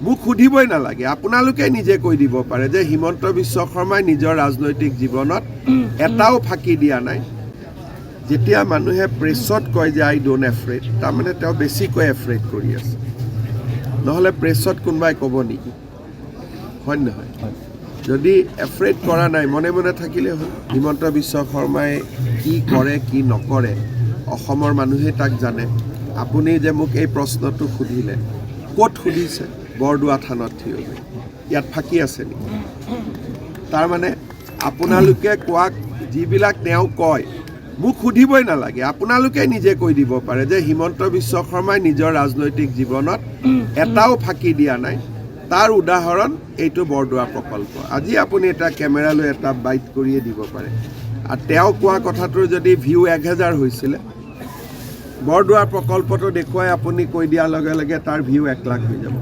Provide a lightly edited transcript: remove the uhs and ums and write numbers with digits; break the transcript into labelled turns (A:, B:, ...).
A: মোক সুধিবই নালাগে, আপোনালোকে নিজে কৈ দিব পাৰে যে হিমন্ত বিশ্ব শৰ্মাই নিজৰ ৰাজনৈতিক জীৱনত এটাও ফাঁকি দিয়া নাই। যেতিয়া মানুহে প্ৰেছত কয় যে আই ডোণ্ট এফ্ৰেড, তাৰমানে তেওঁ বেছিকৈ এফ্ৰেড কৰি আছে। নহ'লে প্ৰেছত কোনোবাই ক'ব নেকি? হয় নহয়? যদি এফ্ৰেড কৰা নাই, মনে মনে থাকিলে হ'ল। হিমন্ত বিশ্ব শৰ্মাই কি কৰে কি নকৰে অসমৰ মানুহে তাক জানে। আপুনি যে মোক এই প্ৰশ্নটো সুধিলে, ক'ত সুধিছে? বৰদোৱা থানত থিয় হৈ। ইয়াত ফাঁকি আছে নেকি? তাৰমানে আপোনালোকে কোৱাক যিবিলাক তেওঁ কয়, মোক সুধিবই নালাগে, আপোনালোকে নিজে কৈ দিব পাৰে যে হিমন্ত বিশ্ব শৰ্মাই নিজৰ ৰাজনৈতিক জীৱনত এটাও ফাঁকি দিয়া নাই। তাৰ উদাহৰণ এইটো বৰদোৱা প্ৰকল্প। আজি আপুনি এটা কেমেৰালৈ এটা বাইট কৰিয়ে দিব পাৰে। আৰু তেওঁ কোৱা কথাটোৰ যদি ভিউ 1000 হৈছিলে, বৰদোৱা প্ৰকল্পটো দেখুৱাই আপুনি কৈ দিয়াৰ লগে লগে তাৰ ভিউ 1 লাখ হৈ যাব।